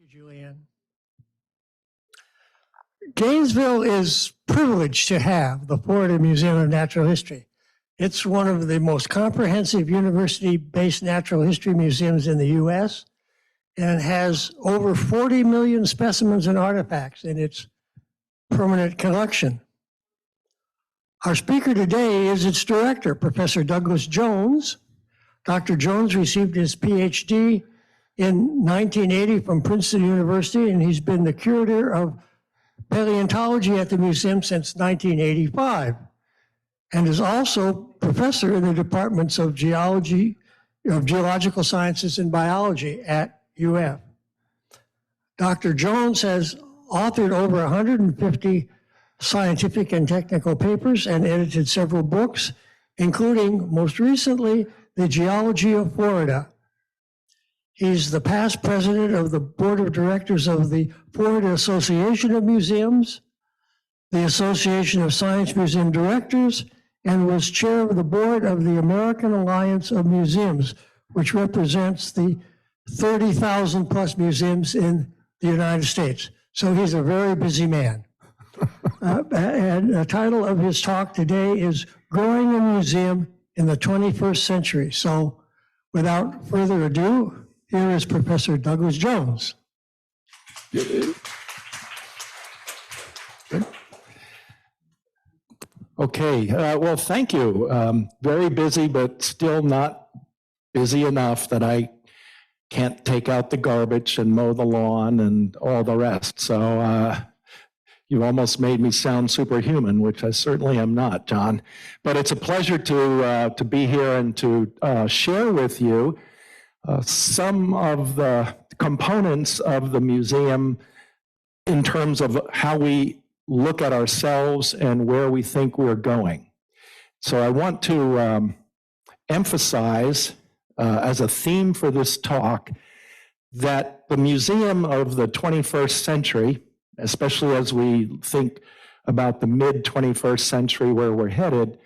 Julianne. Gainesville is privileged to have the Florida Museum of Natural History. It's one of the most comprehensive university-based natural history museums in the U.S. and has over 40 million specimens and artifacts in its permanent collection. Our speaker today is its director, Professor Douglas Jones. Dr. Jones received his PhD in 1980 from Princeton University, and he's been the curator of paleontology at the museum since 1985, and is also professor in the departments of geology, geological sciences and biology at UF. Dr. Jones has authored over 150 scientific and technical papers and edited several books, including, most recently, The Geology of Florida. He's the past president of the board of directors of the Florida Association of Museums, the Association of Science Museum Directors, and was chair of the board of the American Alliance of Museums, which represents the 30,000 plus museums in the United States. So he's a very busy man. And the title of his talk today is Growing a Museum in the 21st Century. So without further ado, here is Professor Douglas Jones. Okay, well, thank you. Very busy, but still not busy enough that I can't take out the garbage and mow the lawn and all the rest. So you almost made me sound superhuman, which I certainly am not, John. But it's a pleasure to be here and to share with you some of the components of the museum in terms of how we look at ourselves and where we think we're going. So I want to emphasize as a theme for this talk that the museum of the 21st century, especially as we think about the mid-21st century where we're headed,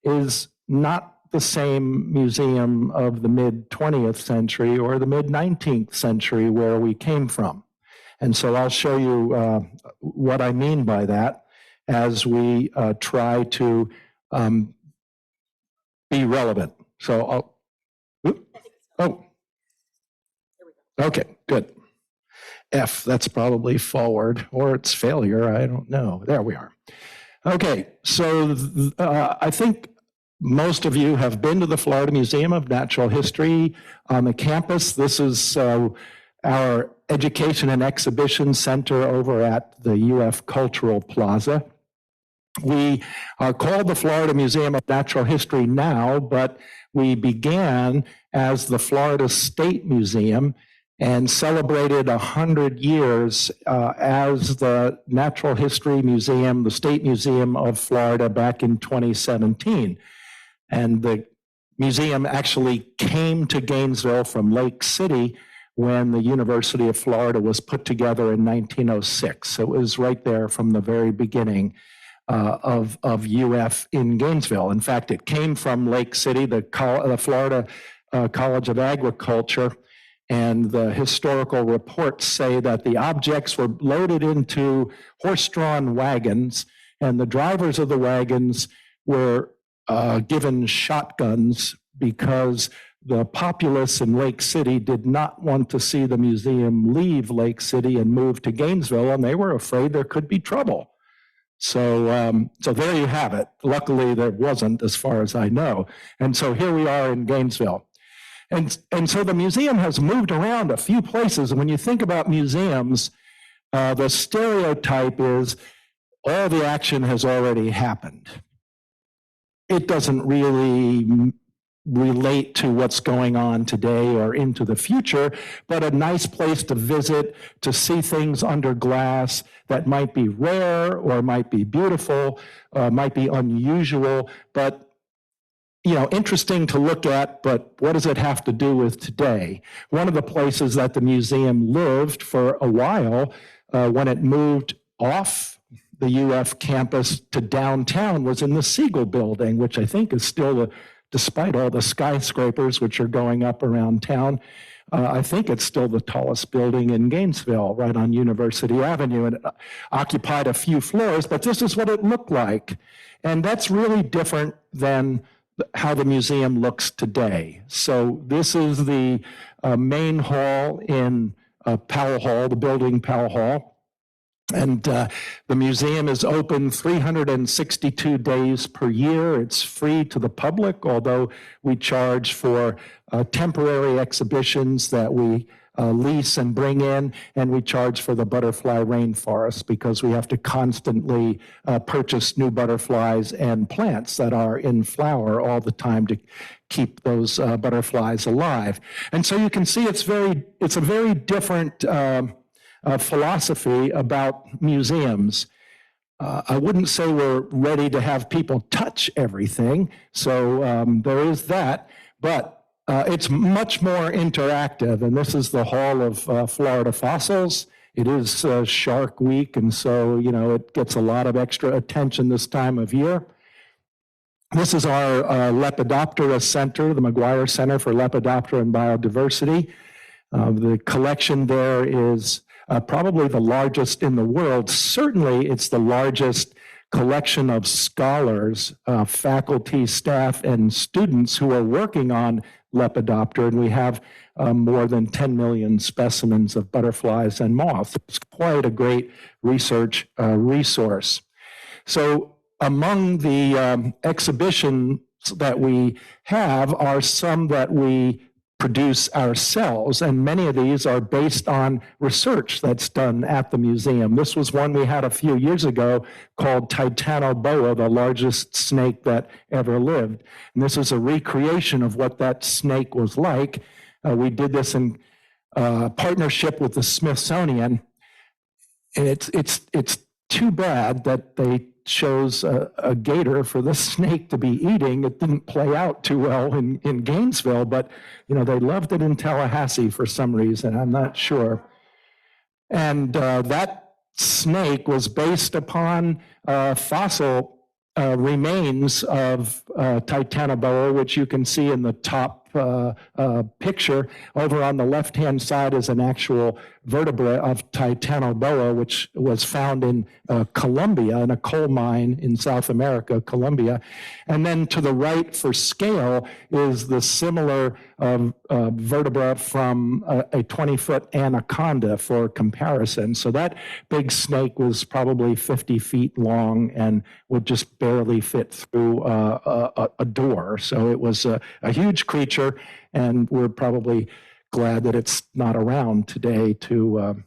is not the same museum of the mid-20th century or the mid-19th century where we came from. And so I'll show you what I mean by that as we try to be relevant. So okay, good. F, that's probably forward, or it's failure, I don't know. There we are. Okay, so I think most of you have been to the Florida Museum of Natural History on the campus. This is our Education and Exhibition Center over at the UF Cultural Plaza. We are called the Florida Museum of Natural History now, but we began as the Florida State Museum and celebrated 100 years as the Natural History Museum, the State Museum of Florida, back in 2017. And the museum actually came to Gainesville from Lake City when the University of Florida was put together in 1906. So it was right there from the very beginning of UF in Gainesville. In fact, it came from Lake City, the Florida College of Agriculture, and the historical reports say that the objects were loaded into horse-drawn wagons, and the drivers of the wagons were given shotguns because the populace in Lake City did not want to see the museum leave Lake City and move to Gainesville, and they were afraid there could be trouble. So, so there you have it. Luckily, there wasn't, as far as I know. And so here we are in Gainesville. And so the museum has moved around a few places. And when you think about museums, the stereotype is all the action has already happened. It doesn't really relate to what's going on today or into the future, but a nice place to visit, to see things under glass that might be rare or might be beautiful, might be unusual, but interesting to look at, but what does it have to do with today? One of the places that the museum lived for a while when it moved off the UF campus to downtown was in the Seagull Building, which I think is still, despite all the skyscrapers which are going up around town, I think it's still the tallest building in Gainesville, right on University Avenue, and it occupied a few floors, but this is what it looked like. And that's really different than how the museum looks today. So this is the main hall in Powell Hall, the building Powell Hall. And the museum is open 362 days per year. It's free to the public, although we charge for temporary exhibitions that we lease and bring in, and we charge for the butterfly rainforest because we have to constantly purchase new butterflies and plants that are in flower all the time to keep those butterflies alive. And so you can see it's a very different philosophy about museums. I wouldn't say we're ready to have people touch everything, so there is that, but it's much more interactive, and this is the Hall of Florida Fossils. It is Shark Week, and so, it gets a lot of extra attention this time of year. This is our Lepidoptera Center, the McGuire Center for Lepidoptera and Biodiversity. The collection there is probably the largest in the world. Certainly, it's the largest collection of scholars, faculty, staff, and students who are working on Lepidoptera, and we have more than 10 million specimens of butterflies and moths. It's quite a great research resource. So among the exhibitions that we have are some that we produce ourselves, and many of these are based on research that's done at the museum. This was one we had a few years ago called Titanoboa, the largest snake that ever lived. And this is a recreation of what that snake was like. We did this in partnership with the Smithsonian, and it's too bad that they chose a gator for the snake to be eating. It didn't play out too well in Gainesville, but they loved it in Tallahassee for some reason. I'm not sure. And that snake was based upon fossil remains of Titanoboa, which you can see in the top picture. Over on the left-hand side is an actual vertebra of Titanoboa, which was found in Colombia, in a coal mine in South America, Colombia. And then to the right for scale is the similar vertebra from a 20-foot anaconda for comparison. So that big snake was probably 50 feet long and would just barely fit through a door. So it was a huge creature, and we're probably glad that it's not around today to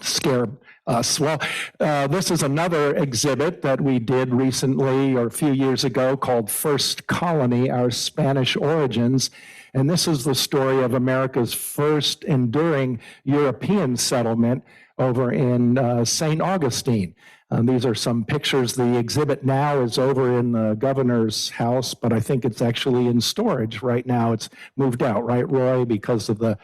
scare us. Well, this is another exhibit that we did recently or a few years ago called First Colony, Our Spanish Origins. And this is the story of America's first enduring European settlement over in St. Augustine. These are some pictures. The exhibit now is over in the governor's house, but I think it's actually in storage right now. It's moved out, right, Roy, because of the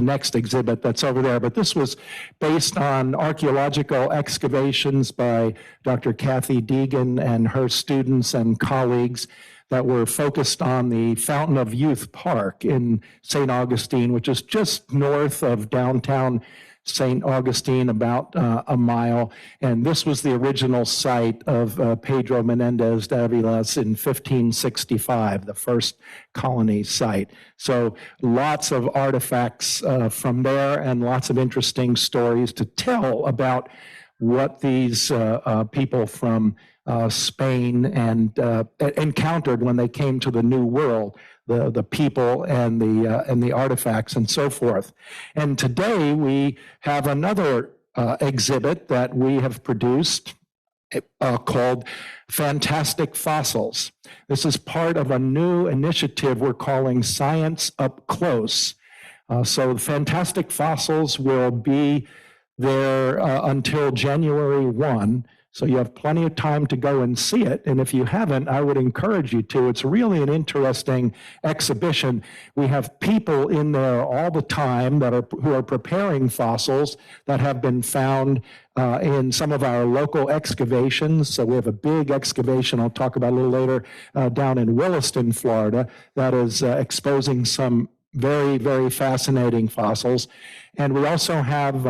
next exhibit that's over there. But this was based on archaeological excavations by Dr. Kathy Deegan and her students and colleagues that were focused on the Fountain of Youth Park in St. Augustine, which is just north of downtown St. Augustine, about a mile. And this was the original site of Pedro Menendez de Avila's in 1565, the first colony site. So lots of artifacts from there and lots of interesting stories to tell about what these people from Spain and encountered when they came to the New World, the people and the artifacts and so forth. And today we have another exhibit that we have produced called Fantastic Fossils. This is part of a new initiative we're calling Science Up Close. So Fantastic Fossils will be there until January 1. So you have plenty of time to go and see it. And if you haven't, I would encourage you to. It's really an interesting exhibition. We have people in there all the time who are preparing fossils that have been found in some of our local excavations. So we have a big excavation I'll talk about a little later down in Williston, Florida, that is exposing some very, very fascinating fossils. And we also have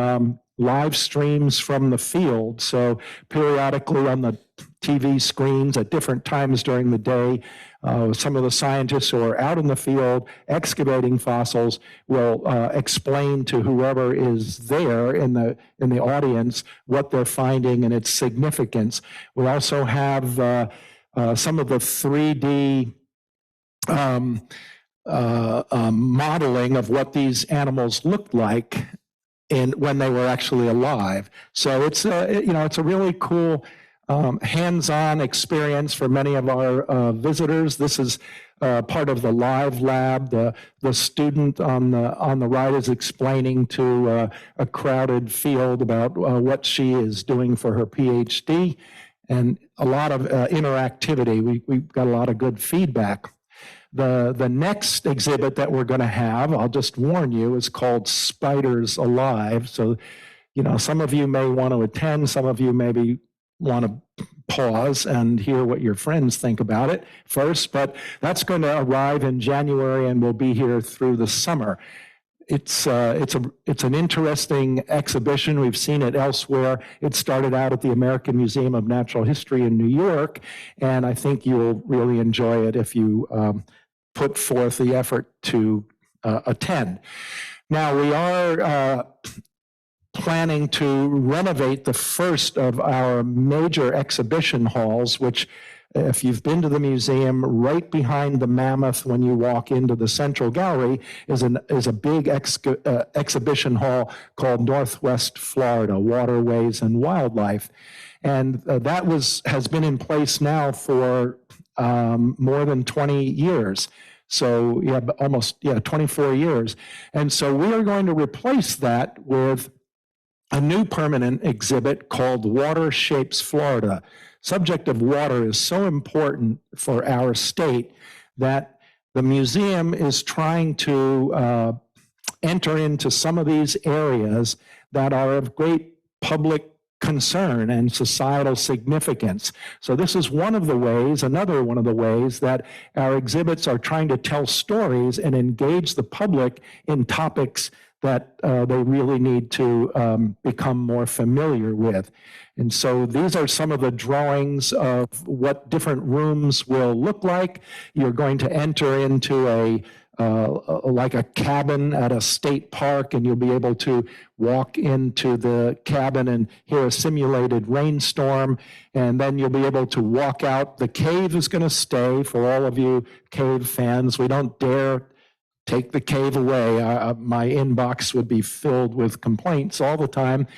live streams from the field. So periodically on the TV screens at different times during the day, some of the scientists who are out in the field excavating fossils will explain to whoever is there in the audience what they're finding and its significance. We also have some of the 3D modeling of what these animals looked like when they were actually alive. So it's it's a really cool hands-on experience for many of our visitors. This is part of the live lab. The student on the right is explaining to a crowded field about what she is doing for her PhD, and a lot of interactivity. We've got a lot of good feedback. The next exhibit that we're going to have, I'll just warn you, is called Spiders Alive. So, some of you may want to attend, some of you maybe want to pause and hear what your friends think about it first, but that's going to arrive in January and will be here through the summer. It's an interesting exhibition. We've seen it elsewhere. It started out at the American Museum of Natural History in New York, and I think you'll really enjoy it if you put forth the effort to attend. Now, we are planning to renovate the first of our major exhibition halls, which, if you've been to the museum, right behind the mammoth when you walk into the central gallery is a big exhibition hall called Northwest Florida, Waterways and Wildlife. And that has been in place now for more than 20 years. So almost 24 years. And so we are going to replace that with a new permanent exhibit called Watershapes Florida. Subject of water is so important for our state that the museum is trying to enter into some of these areas that are of great public concern and societal significance. So this is another one of the ways that our exhibits are trying to tell stories and engage the public in topics that they really need to become more familiar with. And so these are some of the drawings of what different rooms will look like. You're going to enter into like a cabin at a state park, and you'll be able to walk into the cabin and hear a simulated rainstorm, and then you'll be able to walk out. The cave is going to stay for all of you cave fans. We don't dare take the cave away. My inbox would be filled with complaints all the time.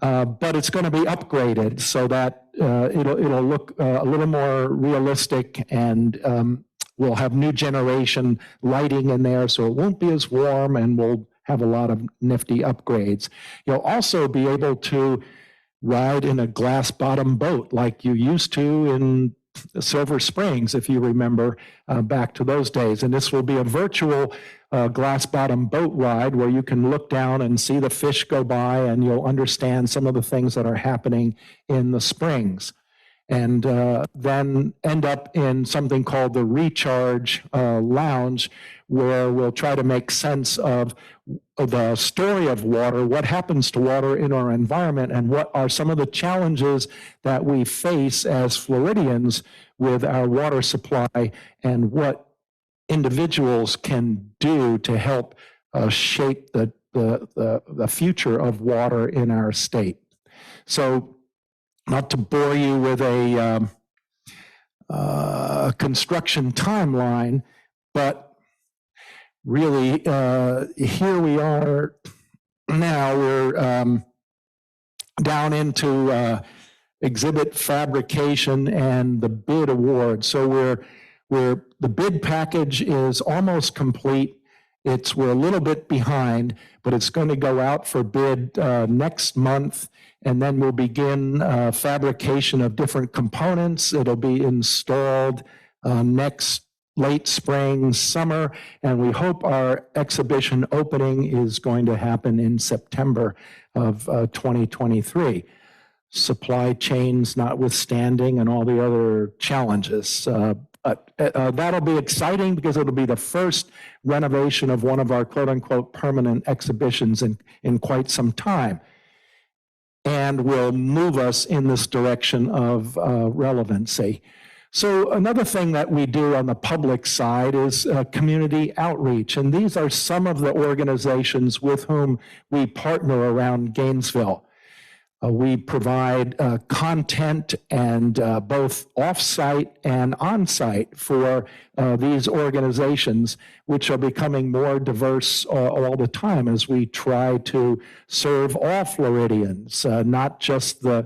But it's going to be upgraded so that it'll look a little more realistic, and we'll have new generation lighting in there, so it won't be as warm, and we'll have a lot of nifty upgrades. You'll also be able to ride in a glass bottom boat like you used to in Silver Springs, if you remember back to those days. And this will be a virtual glass bottom boat ride where you can look down and see the fish go by, and you'll understand some of the things that are happening in the springs. And then end up in something called the Recharge Lounge, where we'll try to make sense of the story of water, what happens to water in our environment, and what are some of the challenges that we face as Floridians with our water supply, and what individuals can do to help shape the future of water in our state. So, not to bore you with a construction timeline, but really here we are now. We're down into exhibit fabrication and the bid award. So the bid package is almost complete. We're a little bit behind, but it's going to go out for bid next month, and then we'll begin fabrication of different components. It'll be installed next late spring, summer, and we hope our exhibition opening is going to happen in September of 2023. Supply chains notwithstanding and all the other challenges. But that'll be exciting because it'll be the first renovation of one of our quote unquote permanent exhibitions in quite some time, and will move us in this direction of relevancy. So another thing that we do on the public side is community outreach. And these are some of the organizations with whom we partner around Gainesville. We provide content and both off-site and on-site for these organizations, which are becoming more diverse all the time as we try to serve all Floridians, not just the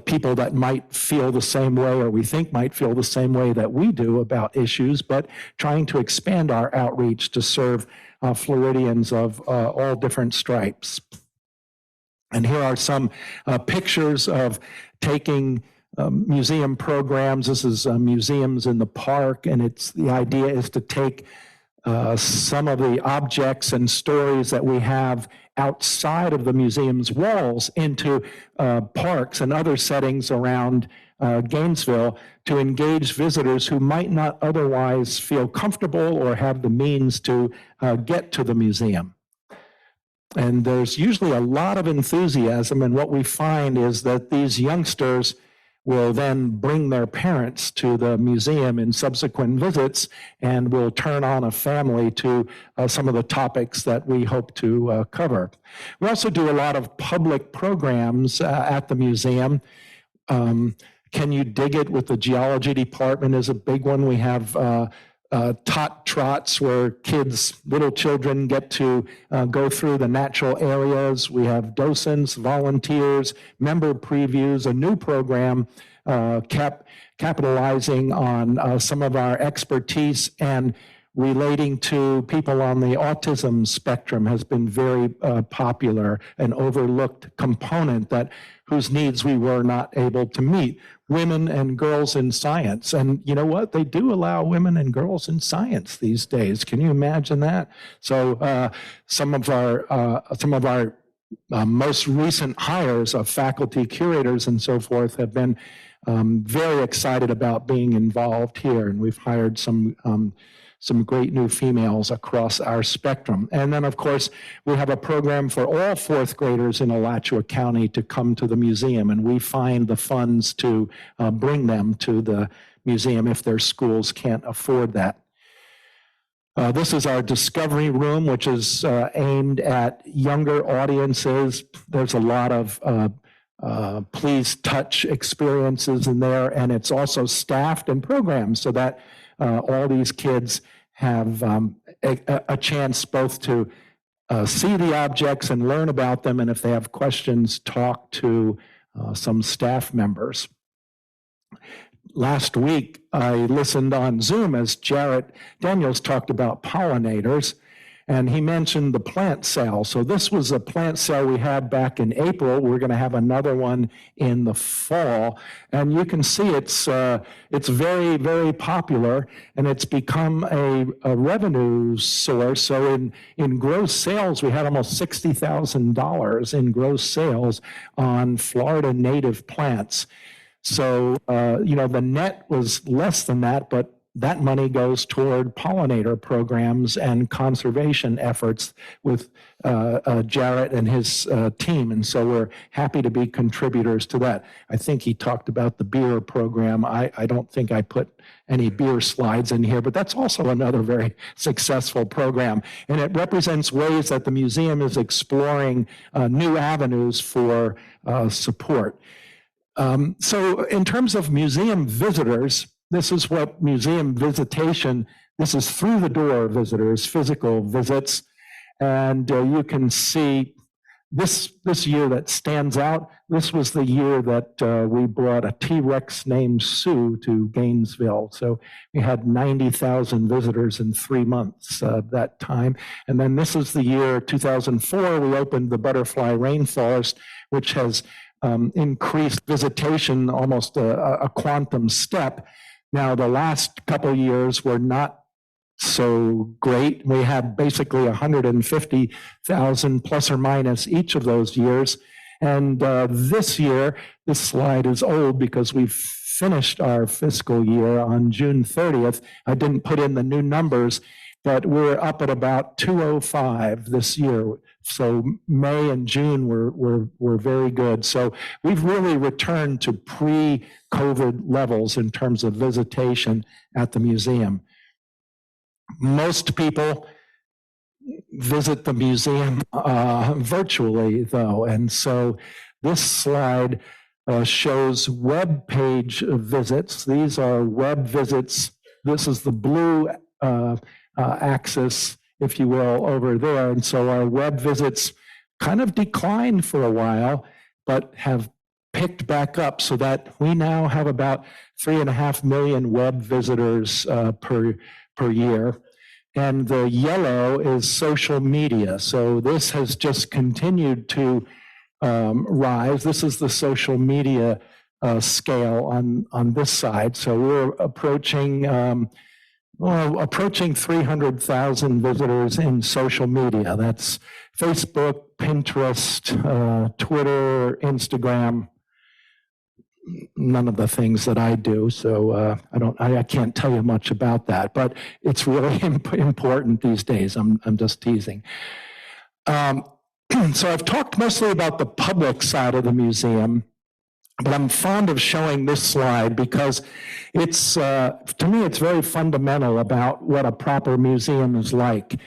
people that might feel the same way or we think might feel the same way that we do about issues, but trying to expand our outreach to serve Floridians of all different stripes. And here are some pictures of taking museum programs. This is museums in the park, and the idea is to take some of the objects and stories that we have outside of the museum's walls into parks and other settings around Gainesville to engage visitors who might not otherwise feel comfortable or have the means to get to the museum. And there's usually a lot of enthusiasm, and what we find is that these youngsters will then bring their parents to the museum in subsequent visits and will turn on a family to some of the topics that we hope to cover. We also do a lot of public programs at the museum. Can You Dig It with the geology department is a big one. We have tot trots where little children get to go through the natural areas. We have docents, volunteers, member previews, a new program capitalizing on some of our expertise and relating to people on the autism spectrum has been very popular, an overlooked component whose needs we were not able to meet. Women and girls in science. And you know what? They do allow women and girls in science these days. Can you imagine that? So some of our most recent hires of faculty curators and so forth have been very excited about being involved here. And we've hired some great new females across our spectrum. And then, of course, we have a program for all fourth graders in Alachua County to come to the museum, and we find the funds to bring them to the museum if their schools can't afford that. This is our discovery room, which is aimed at younger audiences. There's a lot of please touch experiences in there, and it's also staffed and programmed so that all these kids have a chance both to see the objects and learn about them, and if they have questions, talk to some staff members. Last week, I listened on Zoom as Jarrett Daniels talked about pollinators, and he mentioned the plant sale. So this was a plant sale we had back in April. We're going to have another one in the fall. And you can see it's very, very popular, and it's become a revenue source. So in gross sales, we had almost $60,000 in gross sales on Florida native plants. So, the net was less than that, but that money goes toward pollinator programs and conservation efforts with Jarrett and his team. And so we're happy to be contributors to that. I think he talked about the beer program. I don't think I put any beer slides in here, but that's also another very successful program. And it represents ways that the museum is exploring new avenues for support. So in terms of museum visitors, this is what museum visitation, this is through the door visitors, physical visits. And you can see this year that stands out. This was the year that we brought a T-Rex named Sue to Gainesville. So we had 90,000 visitors in 3 months that time. And then this is the year 2004, we opened the Butterfly Rainforest, which has increased visitation almost a quantum step. Now, the last couple years were not so great. We had basically 150,000 plus or minus each of those years. And this year, this slide is old because we've finished our fiscal year on June 30th. I didn't put in the new numbers, but we're up at about 205 this year. So May and June were very good. So we've really returned to pre-COVID levels in terms of visitation at the museum. Most people visit the museum virtually, though, and so this slide shows web page visits. These are web visits. This is the blue axis, if you will, over there. And so our web visits kind of declined for a while, but have picked back up so that we now have about 3.5 million web visitors per year. And the yellow is social media. So this has just continued to rise. This is the social media scale on this side. So we're approaching 300,000 visitors in social media. That's Facebook, Pinterest, Twitter, Instagram. None of the things that I do, so I can't tell you much about that. But it's really important these days. I'm just teasing. So I've talked mostly about the public side of the museum, but I'm fond of showing this slide because it's, to me, it's very fundamental about what a proper museum is like.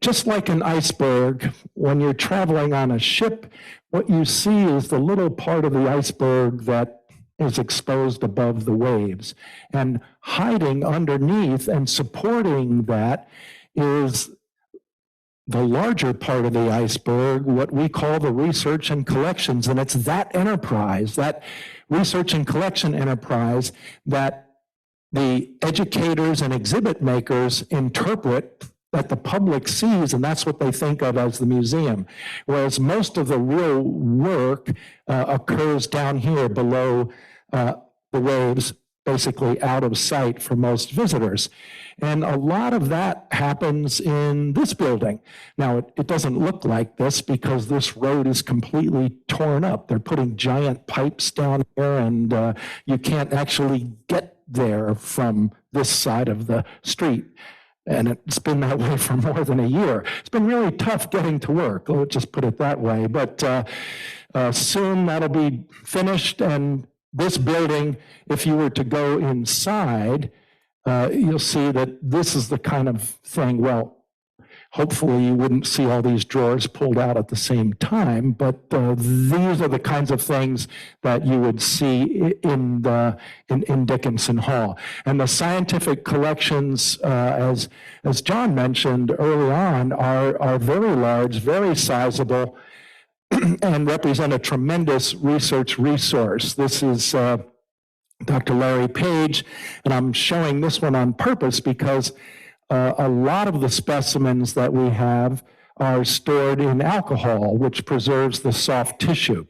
Just like an iceberg, when you're traveling on a ship, what you see is the little part of the iceberg that is exposed above the waves. And hiding underneath and supporting that is the larger part of the iceberg, what we call the research and collections. And it's that enterprise, that research and collection enterprise, that the educators and exhibit makers interpret, that the public sees, and that's what they think of as the museum. Whereas most of the real work occurs down here below the waves, basically out of sight for most visitors. And a lot of that happens in this building. Now, it doesn't look like this because this road is completely torn up. They're putting giant pipes down here, and you can't actually get there from this side of the street. And it's been that way for more than a year. It's been really tough getting to work, let's just put it that way. But soon that'll be finished. And this building, if you were to go inside, you'll see that this is the kind of thing, well, hopefully you wouldn't see all these drawers pulled out at the same time, but these are the kinds of things that you would see in Dickinson Hall. And the scientific collections, as John mentioned early on, are very large, very sizable, and represent a tremendous research resource. This is Dr. Larry Page, and I'm showing this one on purpose because a lot of the specimens that we have are stored in alcohol, which preserves the soft tissue.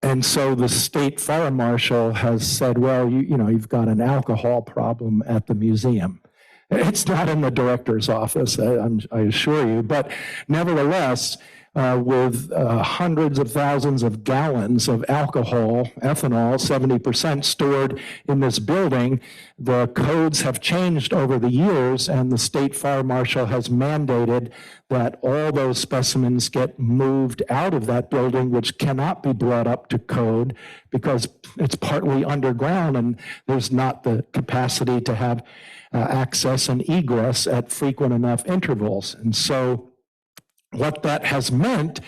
And so the state fire marshal has said, well, you've got an alcohol problem at the museum. It's not in the director's office, I assure you, but nevertheless, with hundreds of thousands of gallons of alcohol, ethanol, 70% stored in this building. The codes have changed over the years, and the state fire marshal has mandated that all those specimens get moved out of that building, which cannot be brought up to code because it's partly underground and there's not the capacity to have access and egress at frequent enough intervals. And so what that has meant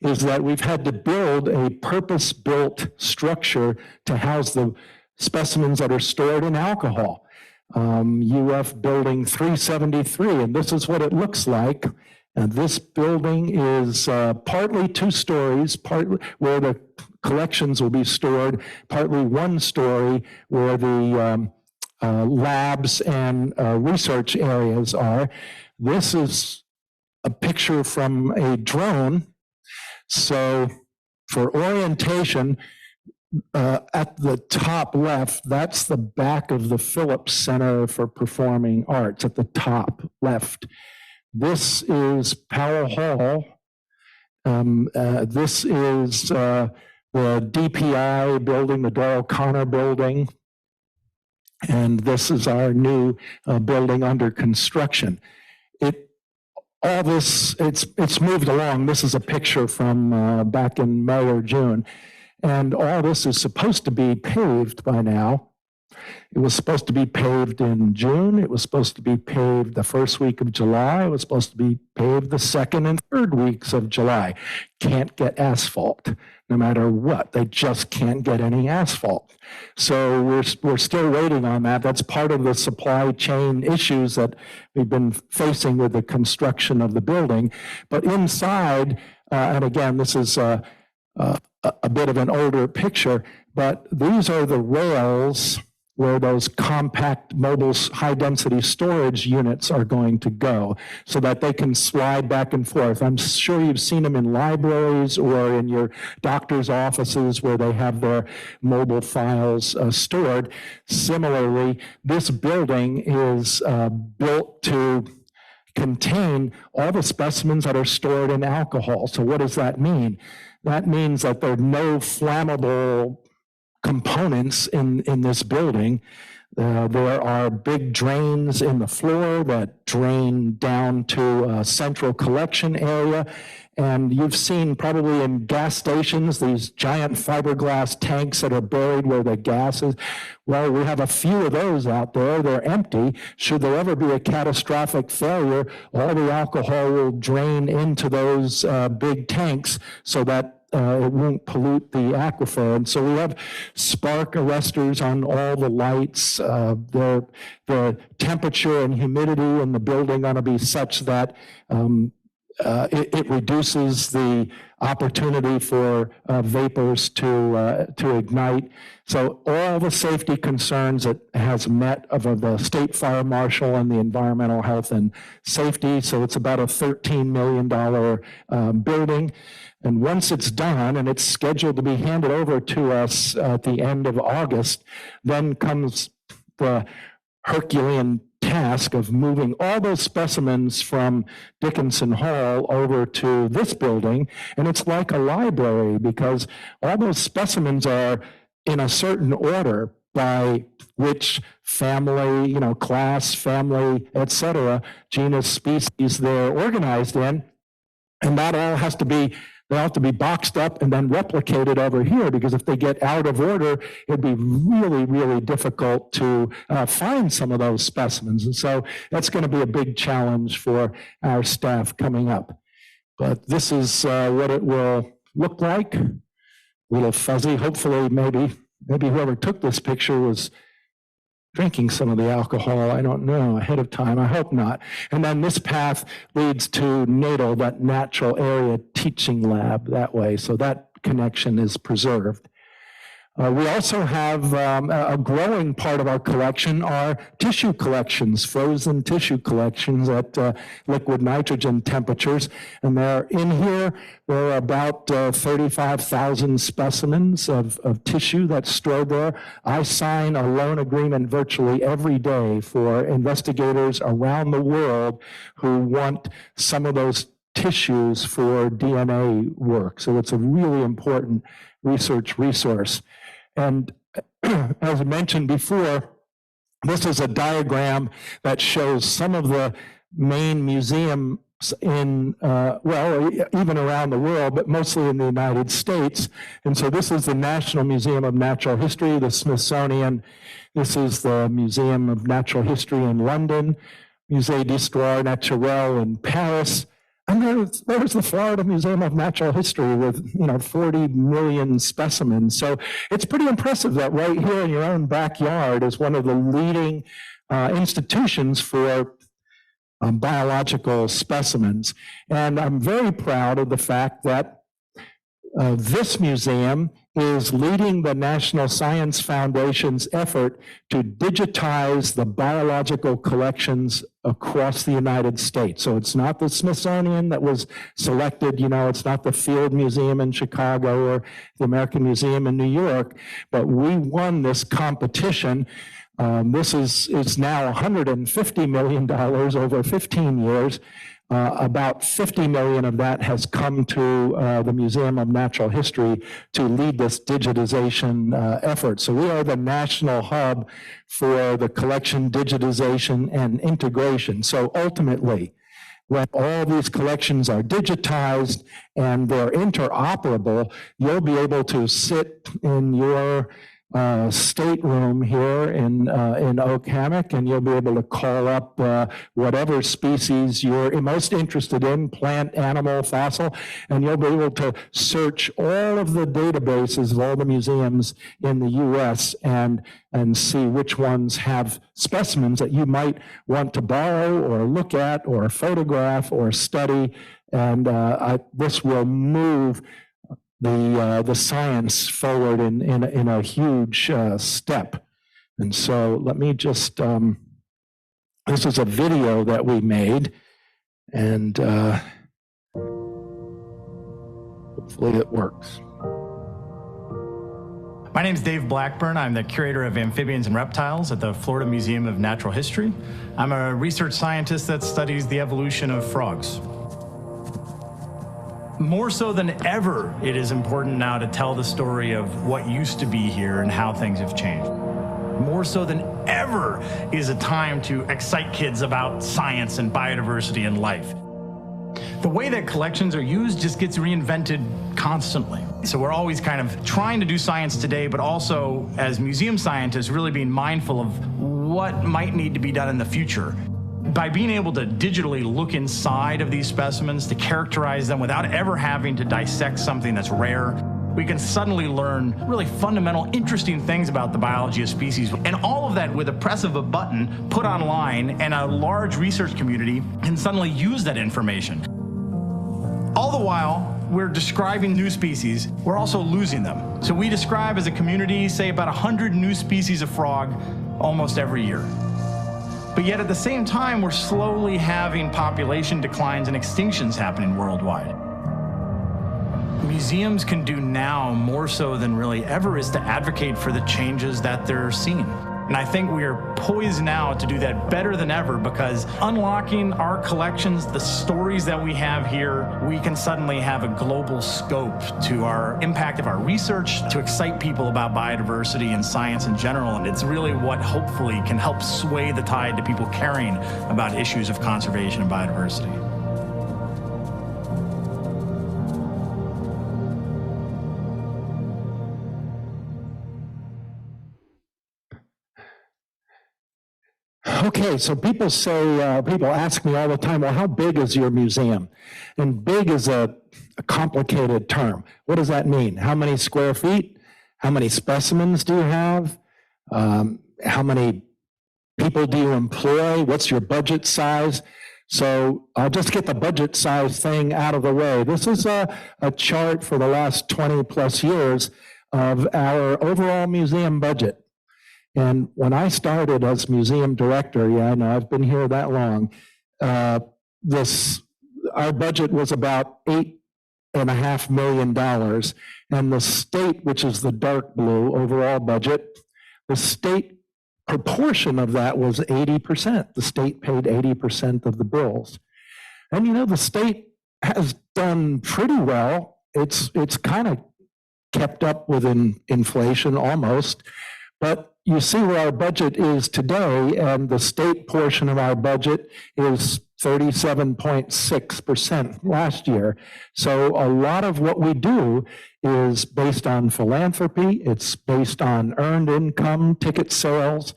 is that we've had to build a purpose-built structure to house the specimens that are stored in alcohol. UF Building 373, and this is what it looks like. And this building is partly 2 stories, partly where the collections will be stored, partly 1 story where the labs and research areas are. This is a picture from a drone. So for orientation, at the top left, that's the back of the Phillips Center for Performing Arts at the top left. This is Powell Hall. This is the DPI building, the Doyle Connor building, and this is our new building under construction. All this, it's moved along. This is a picture from back in May or June, and all this is supposed to be paved by now. It was supposed to be paved in June. It was supposed to be paved the first week of July. It was supposed to be paved the second and third weeks of July. Can't get asphalt, no matter what. They just can't get any asphalt. So we're still waiting on that. That's part of the supply chain issues that we've been facing with the construction of the building. But inside, and again, this is a bit of an older picture, but these are the rails where those compact mobile high-density storage units are going to go so that they can slide back and forth. I'm sure you've seen them in libraries or in your doctor's offices where they have their mobile files stored. Similarly, this building is built to contain all the specimens that are stored in alcohol. So what does that mean? That means that there are no flammable components in this building. There are big drains in the floor that drain down to a central collection area. And you've seen probably in gas stations, these giant fiberglass tanks that are buried where the gas is. Well, we have a few of those out there. They're empty. Should there ever be a catastrophic failure, all the alcohol will drain into those big tanks so that it won't pollute the aquifer. And so we have spark arresters on all the lights. The temperature and humidity in the building going to be such that it reduces the opportunity for vapors to ignite. So all the safety concerns it has met of the state fire marshal and the environmental health and safety. So it's about a $13 million building. And once it's done, and it's scheduled to be handed over to us at the end of August, then comes the Herculean task of moving all those specimens from Dickinson Hall over to this building. And it's like a library because all those specimens are in a certain order by which family, class, family, etc., genus, species they're organized in. And that all has to be They have to be boxed up and then replicated over here, because if they get out of order, it'd be really, really difficult to find some of those specimens. And so that's going to be a big challenge for our staff coming up. But this is what it will look like. A little fuzzy. Hopefully, maybe whoever took this picture was drinking some of the alcohol, I don't know, ahead of time. I hope not. And then this path leads to NATO, that Natural Area Teaching Lab, that way. So that connection is preserved. We also have a growing part of our collection are tissue collections, frozen tissue collections at liquid nitrogen temperatures. And they're in here. There are about 35,000 specimens of tissue that's stored there. I sign a loan agreement virtually every day for investigators around the world who want some of those tissues for DNA work. So it's a really important research resource. And as I mentioned before, this is a diagram that shows some of the main museums in, even around the world, but mostly in the United States. And so this is the National Museum of Natural History, the Smithsonian. This is the Museum of Natural History in London, Musée d'Histoire Naturelle in Paris. And there's the Florida Museum of Natural History with 40 million specimens. So it's pretty impressive that right here in your own backyard is one of the leading institutions for biological specimens. And I'm very proud of the fact that this museum is leading the National Science Foundation's effort to digitize the biological collections across the United States. So it's not the Smithsonian that was selected, it's not the Field Museum in Chicago or the American Museum in New York, but we won this competition. This is now $150 million over 15 years. About 50 million of that has come to the Museum of Natural History to lead this digitization effort. So we are the national hub for the collection, digitization, and integration. So ultimately, when all these collections are digitized and they're interoperable, you'll be able to sit in your stateroom here in Oak Hammock, and you'll be able to call up whatever species you're most interested in, plant, animal, fossil, and you'll be able to search all of the databases of all the museums in the U.S. and see which ones have specimens that you might want to borrow or look at or photograph or study, and this will move the science forward in a huge step. And so let me just, this is a video that we made, and hopefully it works. My name is Dave Blackburn. I'm the curator of amphibians and reptiles at the Florida Museum of Natural History. I'm a research scientist that studies the evolution of frogs. More so than ever, it is important now to tell the story of what used to be here and how things have changed. More so than ever is a time to excite kids about science and biodiversity and life. The way that collections are used just gets reinvented constantly. So we're always kind of trying to do science today, but also as museum scientists really being mindful of what might need to be done in the future. By being able to digitally look inside of these specimens, to characterize them without ever having to dissect something that's rare, we can suddenly learn really fundamental, interesting things about the biology of species. And all of that with a press of a button put online, and a large research community can suddenly use that information. All the while, we're describing new species, we're also losing them. So we describe as a community, say, about 100 new species of frog almost every year. But yet at the same time, we're slowly having population declines and extinctions happening worldwide. Museums can do now more so than really ever is to advocate for the changes that they're seeing. And I think we are poised now to do that better than ever, because unlocking our collections, the stories that we have here, we can suddenly have a global scope to our impact of our research, to excite people about biodiversity and science in general. And it's really what hopefully can help sway the tide to people caring about issues of conservation and biodiversity. Okay, so people say, people ask me all the time, well, how big is your museum? And big is a complicated term. What does that mean? How many square feet? How many specimens do you have? How many people do you employ? What's your budget size? So I'll just get the budget size thing out of the way. This is a chart for the last 20 plus years of our overall museum budget. And when I started as museum director, I know I've been here that long, our budget was about $8.5 million. And the state, which is the dark blue overall budget, the state proportion of that was 80%. The state paid 80% of the bills. And the state has done pretty well. It's kind of kept up with inflation almost, but you see where our budget is today, and the state portion of our budget is 37.6% last year. So a lot of what we do is based on philanthropy. It's based on earned income, ticket sales.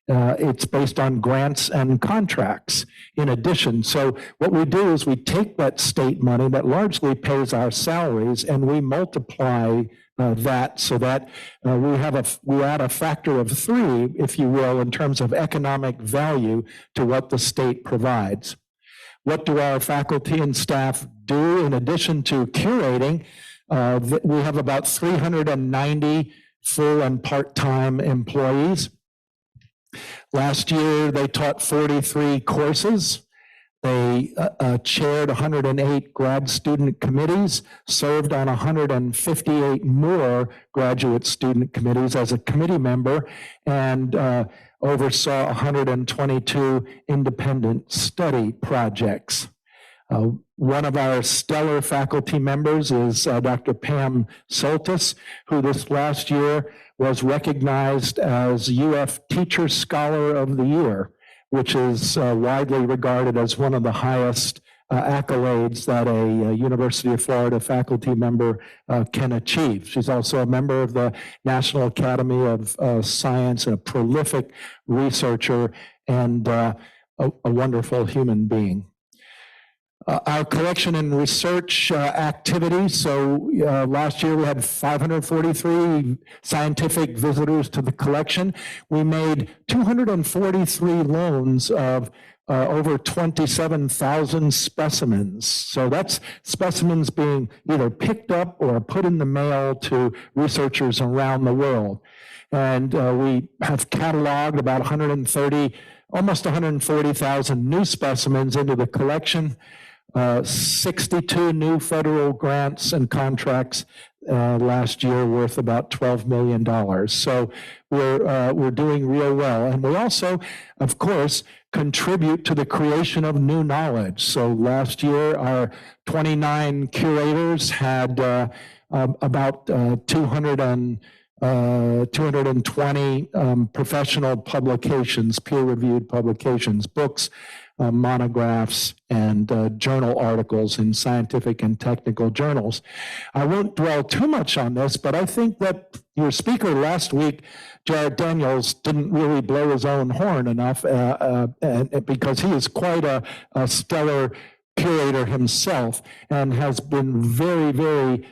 It's based on grants and contracts in addition. So what we do is we take that state money that largely pays our salaries, and we multiply that so that we add a factor of 3, if you will, in terms of economic value to what the state provides. What do our faculty and staff do in addition to curating? We have about 390 full and part-time employees. Last year, they taught 43 courses. They chaired 108 grad student committees, served on 158 more graduate student committees as a committee member, and oversaw 122 independent study projects. One of our stellar faculty members is Dr. Pam Soltis, who this last year was recognized as UF Teacher Scholar of the Year, which is widely regarded as one of the highest accolades that a University of Florida faculty member can achieve. She's also a member of the National Academy of Science, a prolific researcher, and a wonderful human being. Our collection and research activities. So last year we had 543 scientific visitors to the collection. We made 243 loans of over 27,000 specimens. So that's specimens being either picked up or put in the mail to researchers around the world. And we have cataloged about 130, almost 140,000 new specimens into the collection. 62 new federal grants and contracts last year worth about $12 million. So we're doing real well. And we also, of course, contribute to the creation of new knowledge. So last year, our 29 curators had about 220 professional publications, peer-reviewed publications, books, monographs, and journal articles in scientific and technical journals. I won't dwell too much on this, but I think that your speaker last week, Jared Daniels, didn't really blow his own horn enough because he is quite a stellar curator himself and has been very, very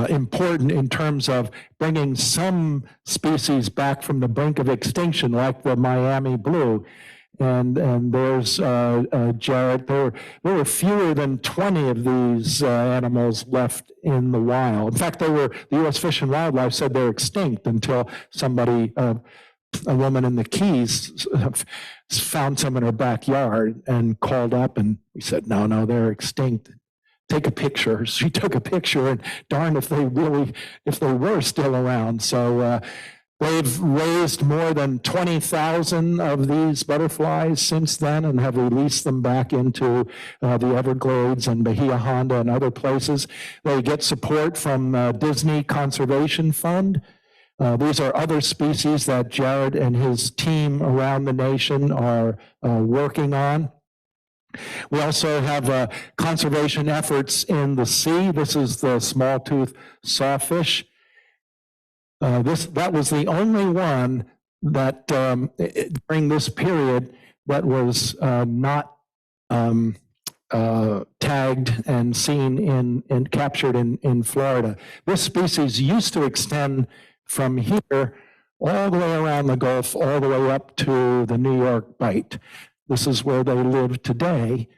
important in terms of bringing some species back from the brink of extinction, like the Miami blue. And there's Jared. There were fewer than 20 of these animals left in the wild. In fact, the U.S. Fish and Wildlife said they're extinct until somebody, a woman in the Keys, found some in her backyard and called up, and we said, no, they're extinct. Take a picture. She took a picture, and darn if they were still around. So they've raised more than 20,000 of these butterflies since then and have released them back into the Everglades and Bahia Honda and other places. They get support from Disney Conservation Fund. These are other species that Jared and his team around the nation are working on. We also have conservation efforts in the sea. This is the small-tooth sawfish. That was the only one that during this period that was not tagged and seen and captured in Florida. This species used to extend from here all the way around the Gulf, all the way up to the New York Bight. This is where they live today,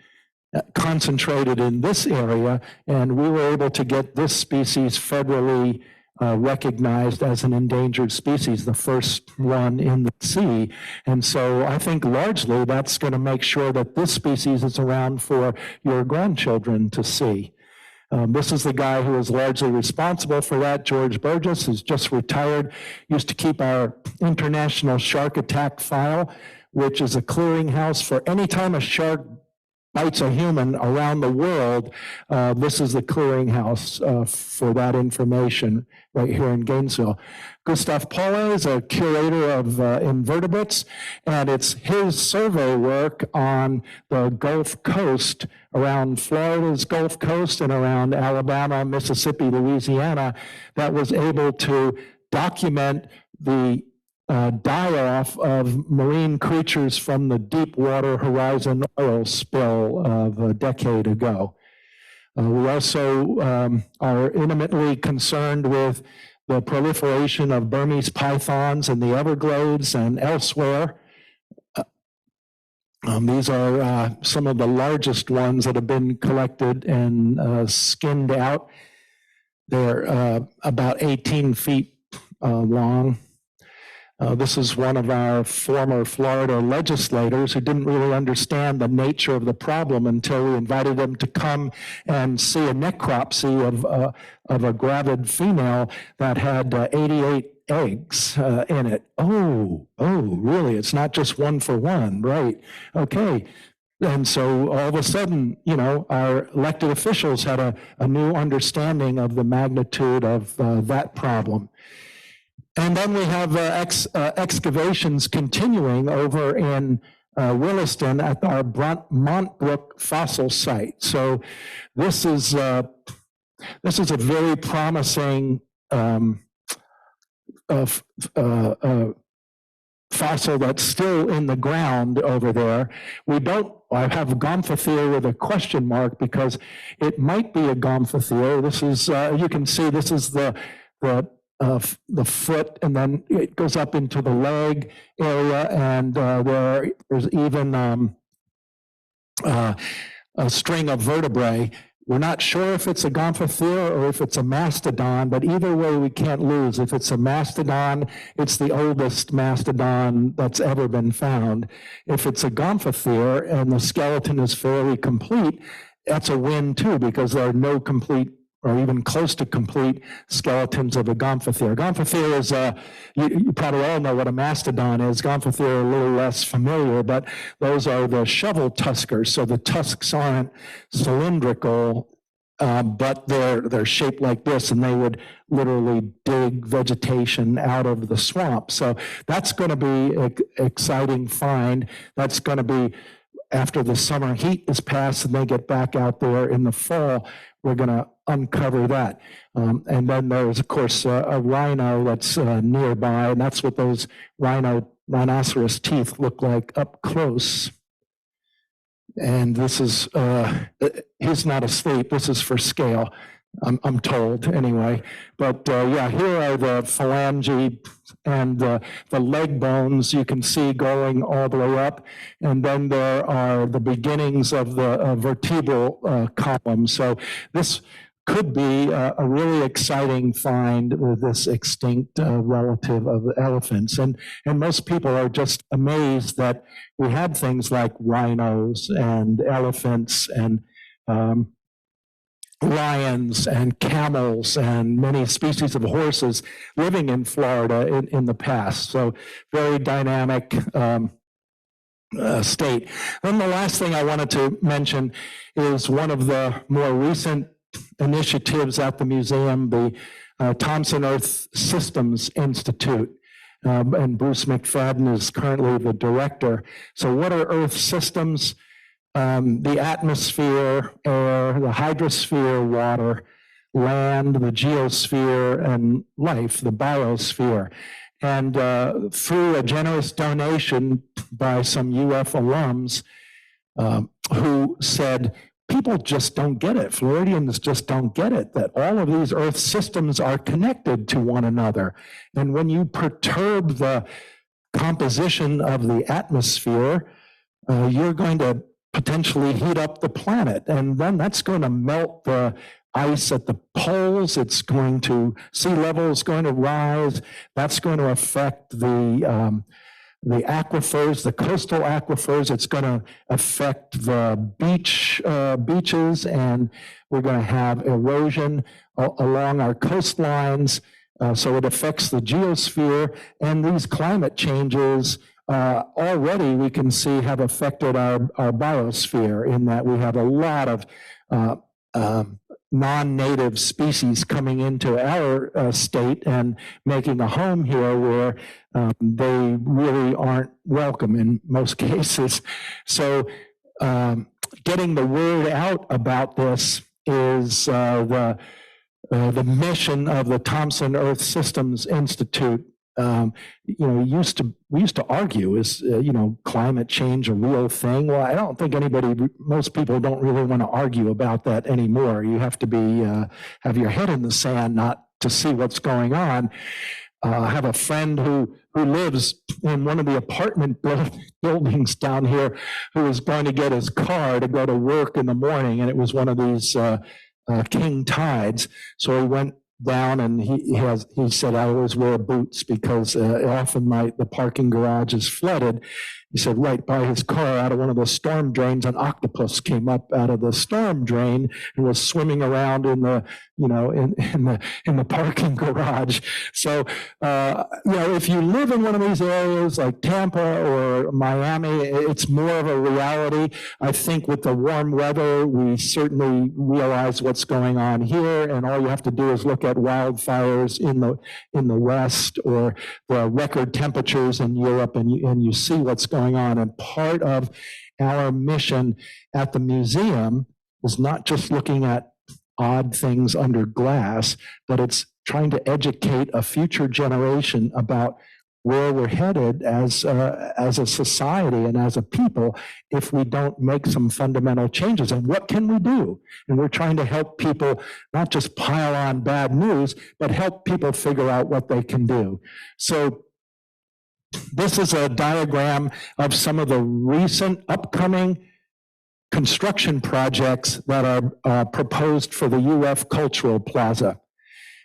concentrated in this area, and we were able to get this species federally recognized as an endangered species, the first one in the sea. And so I think largely that's going to make sure that this species is around for your grandchildren to see. This is the guy who is largely responsible for that. George Burgess, who's just retired, used to keep our international shark attack file, which is a clearinghouse for any time a shark bites a human around the world. This is the clearinghouse for that information right here in Gainesville. Gustav Paule is a curator of invertebrates, and it's his survey work on the Gulf Coast, around Florida's Gulf Coast and around Alabama, Mississippi, Louisiana, that was able to document the die-off of marine creatures from the Deepwater Horizon oil spill of a decade ago. We also are intimately concerned with the proliferation of Burmese pythons in the Everglades and elsewhere. These are some of the largest ones that have been collected and skinned out. They're about 18 feet long. This is one of our former Florida legislators who didn't really understand the nature of the problem until we invited them to come and see a necropsy of a gravid female that had 88 eggs in it. Oh, really? It's not just one for one, right? Okay. And so all of a sudden, our elected officials had a new understanding of the magnitude of that problem. And then we have excavations continuing over in Williston at our Brunt, Mont Brook fossil site. So this is a very promising fossil that's still in the ground over there. I have Gomphothere with a question mark because it might be a Gomphothere. This is, you can see, this is the foot, and then it goes up into the leg area, and there's even a string of vertebrae. We're not sure if it's a Gomphothere or if it's a mastodon, but either way we can't lose. If it's a mastodon, it's the oldest mastodon that's ever been found. If it's a Gomphothere and the skeleton is fairly complete, that's a win too, because there are no complete or even close to complete skeletons of a Gomphothere. Gomphothere is, you probably all know what a mastodon is. Gomphothere are a little less familiar, but those are the shovel tuskers. So the tusks aren't cylindrical, but they're shaped like this, and they would literally dig vegetation out of the swamp. So that's going to be an exciting find. That's going to be after the summer heat is passed and they get back out there in the fall. We're going to uncover that. And then there's, of course, a rhino that's nearby, and that's what those rhinoceros teeth look like up close. And this is, he's not asleep. This is for scale, I'm told anyway. But yeah, here are the phalange and the leg bones you can see going all the way up. And then there are the beginnings of the vertebral column. So this could be a really exciting find with this extinct relative of elephants. And most people are just amazed that we had things like rhinos and elephants and lions and camels and many species of horses living in Florida in the past. So very dynamic state. Then the last thing I wanted to mention is one of the more recent initiatives at the museum, the Thompson Earth Systems Institute. And Bruce McFadden is currently the director. So what are Earth systems? The atmosphere, air, the hydrosphere, water, land, the geosphere, and life, the biosphere. And through a generous donation by some UF alums who said, people just don't get it. Floridians just don't get it, that all of these Earth systems are connected to one another. And when you perturb the composition of the atmosphere, you're going to potentially heat up the planet. And then that's going to melt the ice at the poles. It's going to, sea level is going to rise. That's going to affect the aquifers, the coastal aquifers. It's going to affect the beaches, and we're going to have erosion along our coastlines. So it affects the geosphere, and these climate changes already we can see have affected our biosphere, in that we have a lot of non-native species coming into our state and making a home here where they really aren't welcome in most cases. So getting the word out about this is the mission of the Thompson Earth Systems Institute. We used to argue, is climate change a real thing? Well, I don't think most people don't really want to argue about that anymore. You have to be have your head in the sand not to see what's going on. I have a friend who lives in one of the apartment buildings down here, who was going to get his car to go to work in the morning, and it was one of these king tides. So he went down, and he said, I always wear boots because often the parking garage is flooded. he said right by his car, out of one of the storm drains, an octopus came up out of the storm drain and was swimming around in the, in the parking garage. So, if you live in one of these areas like Tampa or Miami, it's more of a reality. I think with the warm weather, we certainly realize what's going on here, and all you have to do is look at wildfires in the West or the record temperatures in Europe, and you see what's going on. And part of our mission at the museum is not just looking at odd things under glass, but it's trying to educate a future generation about where we're headed as a society and as a people if we don't make some fundamental changes. And what can we do? And we're trying to help people not just pile on bad news, but help people figure out what they can do. So this is a diagram of some of the recent upcoming construction projects that are proposed for the UF Cultural Plaza.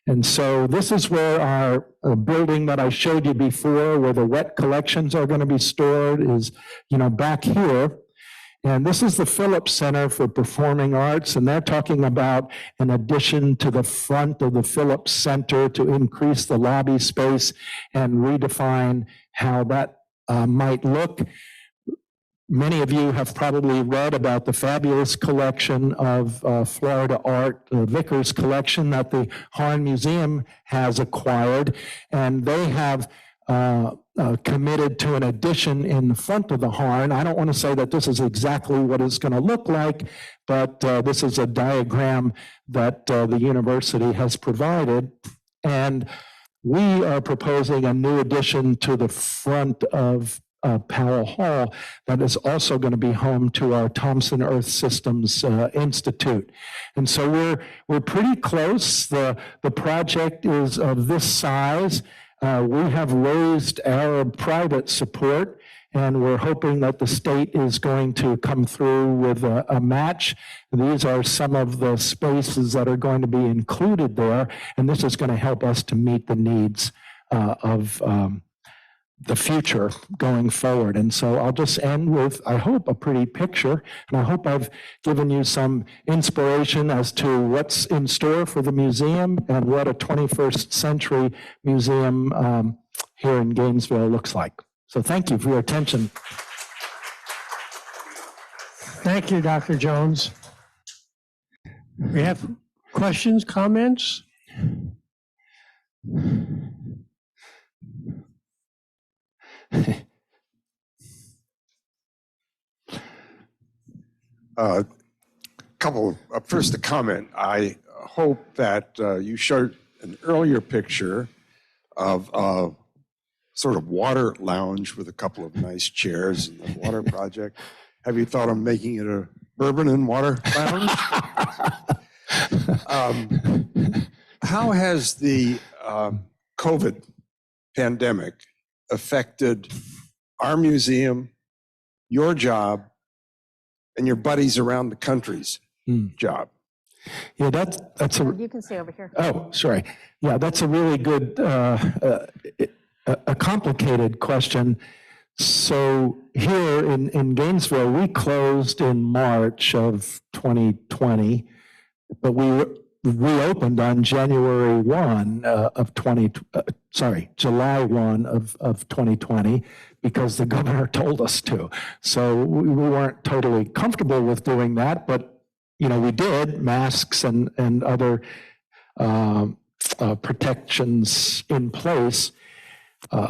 And so this is where our building that I showed you before, where the wet collections are going to be stored, is, back here. And this is the Phillips Center for Performing Arts, and they're talking about an addition to the front of the Phillips Center to increase the lobby space and redefine how that might look. Many of you have probably read about the fabulous collection of Florida art, the Vickers collection that the Harn Museum has acquired, and they have committed to an addition in the front of the Harn. I don't want to say that this is exactly what it's going to look like, but this is a diagram that the university has provided, and we are proposing a new addition to the front of Powell Hall that is also going to be home to our Thompson Earth Systems Institute. And so we're pretty close. The project is of this size. We have raised our private support, and we're hoping that the state is going to come through with a match. These are some of the spaces that are going to be included there, and this is going to help us to meet the needs of the future going forward. And so I'll just end with, I hope, a pretty picture, and I hope I've given you some inspiration as to what's in store for the museum and what a 21st century museum here in Gainesville looks like. So thank you for your attention. Thank you, Dr. Jones. We have questions, comments? First a comment. I hope that you showed an earlier picture of a sort of water lounge with a couple of nice chairs in the water project. Have you thought of making it a bourbon and water lounge? How has the COVID pandemic affected our museum, your job, and your buddies around the country's job? Yeah, that's a. You can stay over here. Oh, sorry. Yeah, that's a really good, a complicated question. So here in Gainesville, we closed in March of 2020, but we reopened on January 1 of July 1 of 2020, because the governor told us to. So we weren't totally comfortable with doing that, but we did, masks and other protections in place.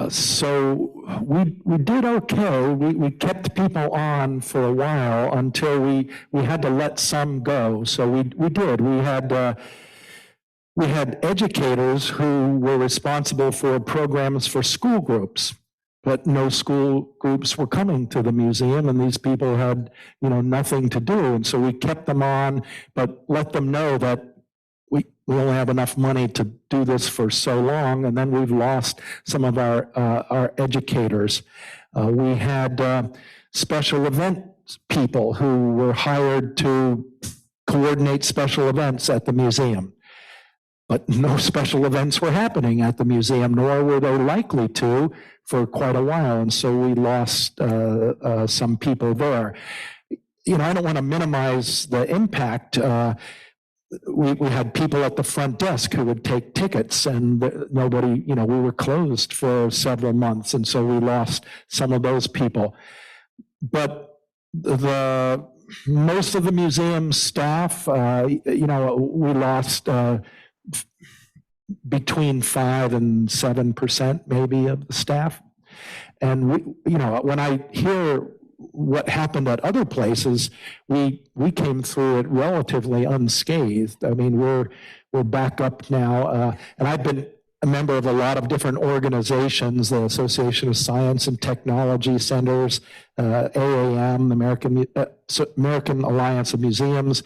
So we did okay. We kept people on for a while until we had to let some go. So we did. We had educators who were responsible for programs for school groups, but no school groups were coming to the museum, and these people had nothing to do. And so we kept them on, but let them know that we only have enough money to do this for so long, and then we've lost some of our educators. We had special event people who were hired to coordinate special events at the museum. but no special events were happening at the museum, nor were they likely to for quite a while. And so we lost some people there. You know, I don't want to minimize the impact. We had people at the front desk who would take tickets, and nobody, you know, we were closed for several months. And so we lost some of those people. But most of the museum staff, you know, we lost between 5 and 7% maybe of the staff. And we, you know, when I hear what happened at other places, we came through it relatively unscathed. I mean, we're back up now, and I've been a member of a lot of different organizations, the Association of Science and Technology Centers, AAM, American Alliance of Museums.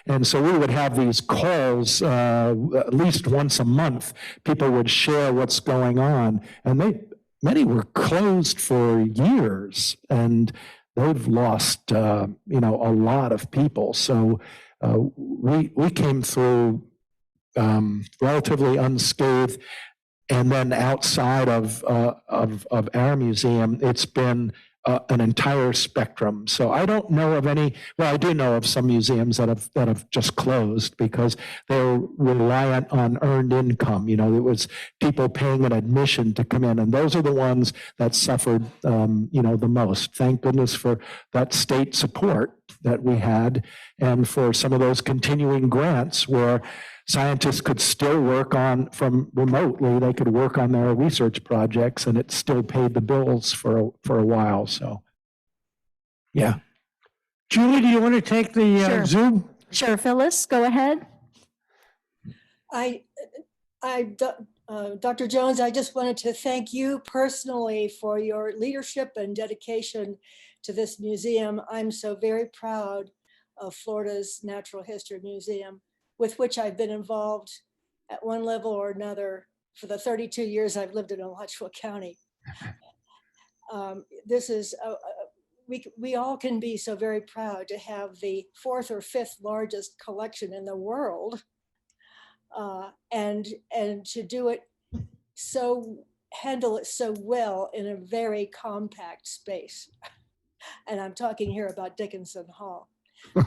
And so we would have these calls at least once a month. People would share what's going on, and many were closed for years, and they've lost, you know, a lot of people. So we came through relatively unscathed. And then outside of our museum, it's been an entire spectrum. So I don't know of any. Well, I do know of some museums that have just closed because they're reliant on earned income. You know, it was people paying an admission to come in, and those are the ones that suffered, you know, the most. Thank goodness for that state support that we had, and for some of those continuing grants where scientists could still work on from remotely. They could work on their research projects, and it still paid the bills for a while. So, yeah. Julie, do you want to take the Sure. Zoom? Sure, Phyllis, go ahead. Dr. Jones, I just wanted to thank you personally for your leadership and dedication to this museum. I'm so very proud of Florida's Natural History Museum, with which I've been involved at one level or another for the 32 years I've lived in Alachua County. This is, we all can be so very proud to have the 4th or 5th largest collection in the world, and to do it handle it so well in a very compact space. And I'm talking here about Dickinson Hall. I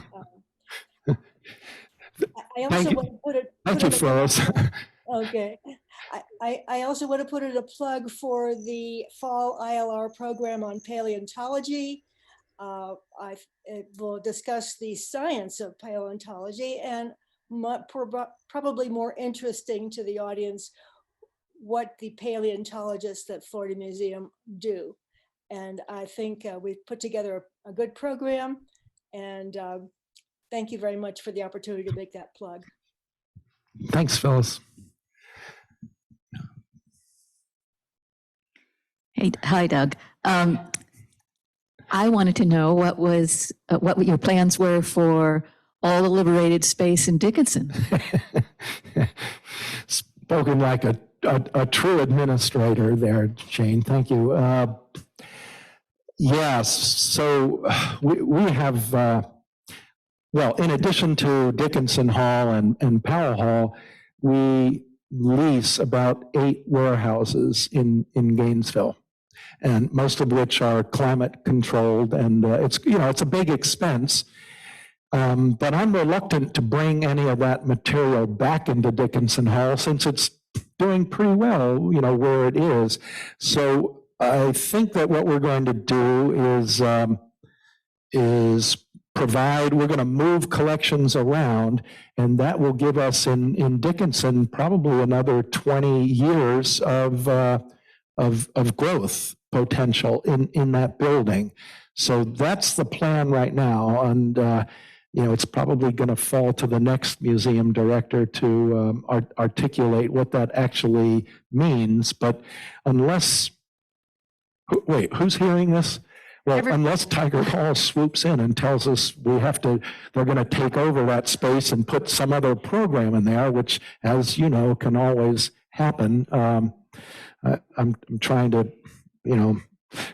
also want to put it. Thank you, Phyllis. Okay. I also want to put in a plug for the fall ILR program on paleontology. I will discuss the science of paleontology, and probably more interesting to the audience, what the paleontologists at Florida Museum do. And I think we've put together a good program, and thank you very much for the opportunity to make that plug. Thanks, Phyllis. Hey, hi, Doug. I wanted to know what your plans were for all the liberated space in Dickinson. Spoken like a true administrator there, Jane. Thank you. Yes, so we have, well, in addition to Dickinson Hall and Powell Hall, we lease about 8 warehouses in Gainesville, and most of which are climate controlled, and it's a big expense. But I'm reluctant to bring any of that material back into Dickinson Hall since it's doing pretty well, where it is. So I think that what we're going to do is provide, we're going to move collections around, and that will give us in Dickinson probably another 20 years of growth potential in that building. So that's the plan right now, and it's probably going to fall to the next museum director to articulate what that actually means. But unless, wait, who's hearing this? Well, unless Tiger Hall swoops in and tells us they're going to take over that space and put some other program in there, which, as you know, can always happen. I'm trying to,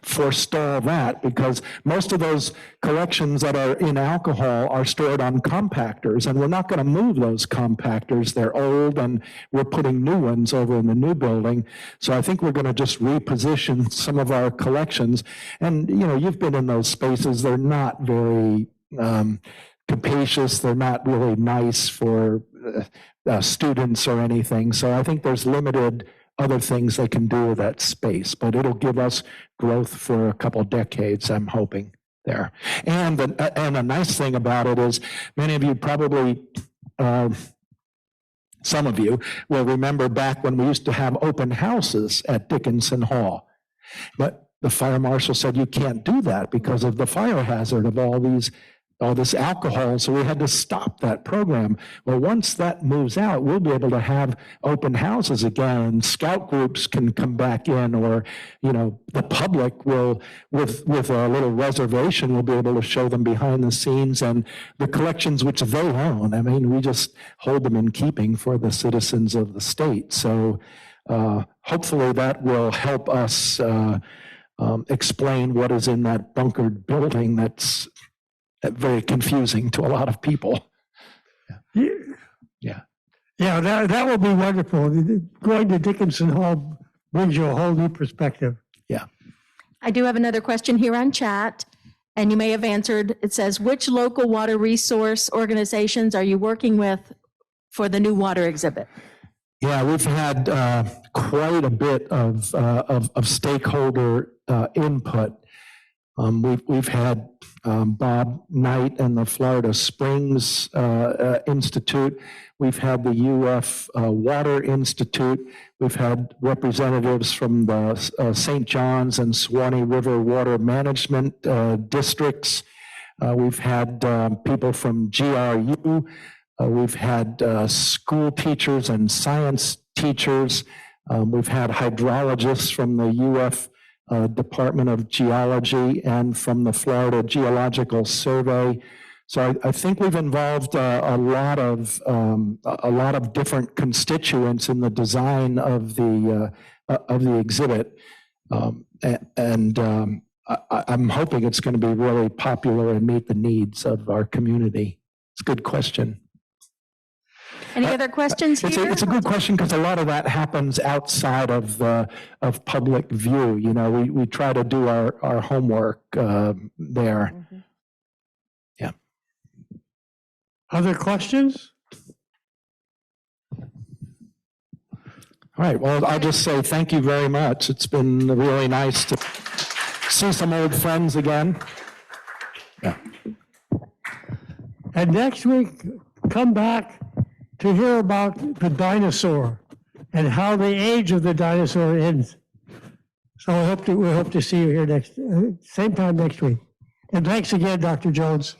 forestall that, because most of those collections that are in alcohol are stored on compactors, and we're not going to move those compactors. They're old, and we're putting new ones over in the new building. So I think we're going to just reposition some of our collections. And, you know, you've been in those spaces. They're not very capacious. They're not really nice for students or anything. So I think there's limited other things they can do with that space, but it'll give us growth for a couple of decades, I'm hoping there. And a nice thing about it is many of you probably, some of you will remember back when we used to have open houses at Dickinson Hall. But the fire marshal said you can't do that because of the fire hazard of all this alcohol, so we had to stop that program. Well, once that moves out, we'll be able to have open houses again, and scout groups can come back in, or, you know, the public will, with a little reservation, will be able to show them behind the scenes and the collections which they own. I mean, we just hold them in keeping for the citizens of the state. So hopefully that will help us explain what is in that bunkered building that's very confusing to a lot of people. Yeah. Yeah, that will be wonderful. Going to Dickinson Hall brings you a whole new perspective. Yeah. I do have another question here on chat, and you may have answered. It says, which local water resource organizations are you working with for the new water exhibit? Yeah, we've had quite a bit of stakeholder input. We've had Bob Knight and the Florida Springs Institute. We've had the UF Water Institute. We've had representatives from the St. John's and Suwannee River Water Management districts. We've had people from GRU. We've had school teachers and science teachers. We've had hydrologists from the UF Department of Geology and from the Florida Geological Survey. So I think we've involved a lot of different constituents in the design of the exhibit, and I'm hoping it's going to be really popular and meet the needs of our community. It's a good question. Any other questions here? It's a good question, because a lot of that happens outside of public view. You know, we try to do our homework there. Mm-hmm. Yeah. Other questions? All right. Well, I'll just say thank you very much. It's been really nice to see some old friends again. Yeah. And next week, come back to hear about the dinosaur and how the age of the dinosaur ends. So we hope to see you here same time next week. And thanks again, Dr. Jones.